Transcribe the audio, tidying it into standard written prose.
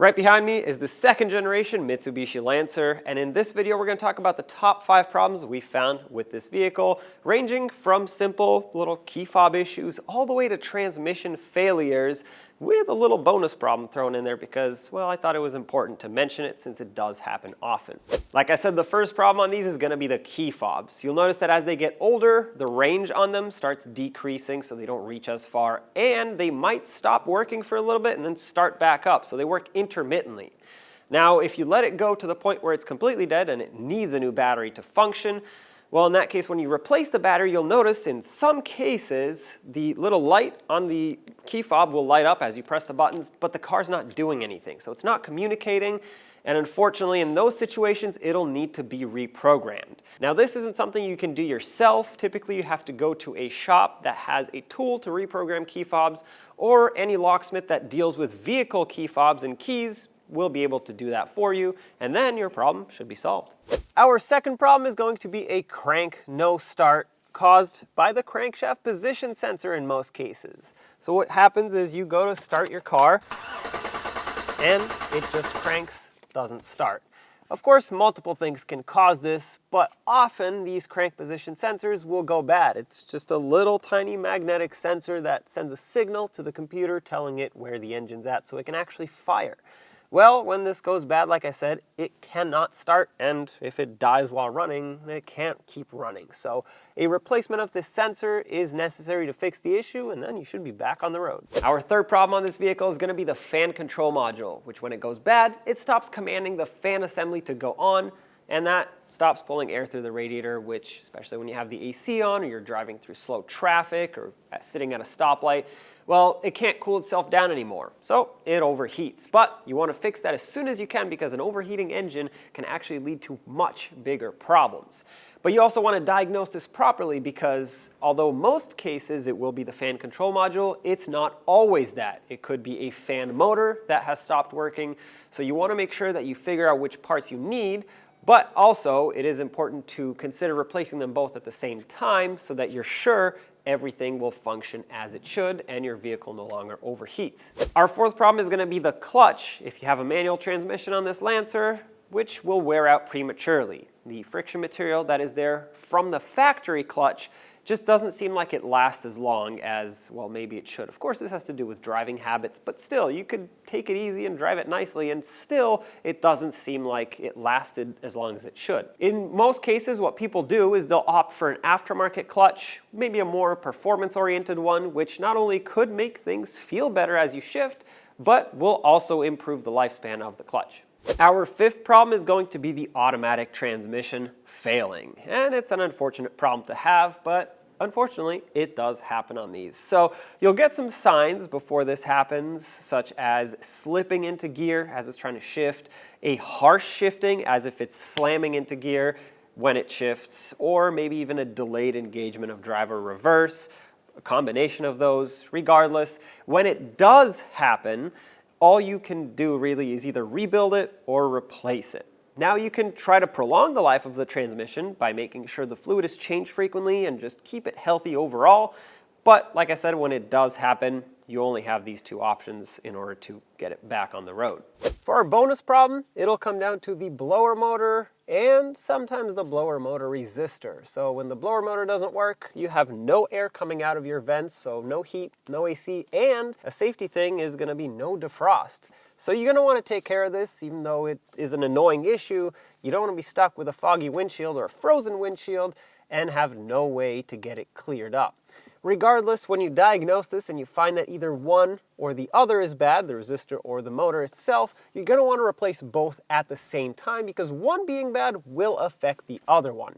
Right behind me is the second generation Mitsubishi Lancer, and in this video we're going to talk about the top 5 problems we found with this vehicle, ranging from simple little key fob issues all the way to transmission failures, with a little bonus problem thrown in there because, well, I thought it was important to mention it since it does happen often. Like I said, the first problem on these is going to be the key fobs. You'll notice that as they get older, the range on them starts decreasing so they don't reach as far, and they might stop working for a little bit and then start back up, so they work intermittently. Now, if you let it go to the point where it's completely dead and it needs a new battery to function, well, in that case, when you replace the battery, you'll notice in some cases the little light on the key fob will light up as you press the buttons, but the car's not doing anything. So it's not communicating, and unfortunately in those situations it'll need to be reprogrammed. Now, this isn't something you can do yourself. Typically you have to go to a shop that has a tool to reprogram key fobs, or any locksmith that deals with vehicle key fobs and keys will be able to do that for you, and then your problem should be solved. Our second problem is going to be a crank no start caused by the crankshaft position sensor in most cases. So what happens is you go to start your car and it just cranks, doesn't start. Of course, multiple things can cause this, but often these crank position sensors will go bad. It's just a little tiny magnetic sensor that sends a signal to the computer telling it where the engine's at so it can actually fire. Well, when this goes bad, like I said, it cannot start, and if it dies while running, it can't keep running. So a replacement of this sensor is necessary to fix the issue, and then you should be back on the road. Our third problem on this vehicle is going to be the fan control module, which when it goes bad, it stops commanding the fan assembly to go on, and that stops pulling air through the radiator, which, especially when you have the AC on or you're driving through slow traffic or sitting at a stoplight, well, it can't cool itself down anymore, so it overheats. But you want to fix that as soon as you can because an overheating engine can actually lead to much bigger problems. But you also want to diagnose this properly because although most cases it will be the fan control module, it's not always that. It could be a fan motor that has stopped working, so you want to make sure that you figure out which parts you need. But also, it is important to consider replacing them both at the same time so that you're sure everything will function as it should and your vehicle no longer overheats. Our fourth problem is going to be the clutch. If you have a manual transmission on this Lancer, which will wear out prematurely. The friction material that is there from the factory clutch just doesn't seem like it lasts as long as, well, maybe it should. Of course, this has to do with driving habits, but still, you could take it easy and drive it nicely, and still, it doesn't seem like it lasted as long as it should. In most cases, what people do is they'll opt for an aftermarket clutch, maybe a more performance-oriented one, which not only could make things feel better as you shift, but will also improve the lifespan of the clutch. Our fifth problem is going to be the automatic transmission failing. And it's an unfortunate problem to have, but unfortunately, it does happen on these. So you'll get some signs before this happens, such as slipping into gear as it's trying to shift, a harsh shifting as if it's slamming into gear when it shifts, or maybe even a delayed engagement of driver reverse, a combination of those. Regardless, when it does happen, all you can do really is either rebuild it or replace it. Now you can try to prolong the life of the transmission by making sure the fluid is changed frequently and just keep it healthy overall. But like I said, when it does happen, you only have these two options in order to get it back on the road. For our bonus problem, it'll come down to the blower motor and sometimes the blower motor resistor. So when the blower motor doesn't work, you have no air coming out of your vents, so no heat, no AC, and a safety thing is going to be no defrost. So you're going to want to take care of this, even though it is an annoying issue. You don't want to be stuck with a foggy windshield or a frozen windshield and have no way to get it cleared up. Regardless, when you diagnose this and you find that either one or the other is bad, the resistor or the motor itself, you're going to want to replace both at the same time because one being bad will affect the other one.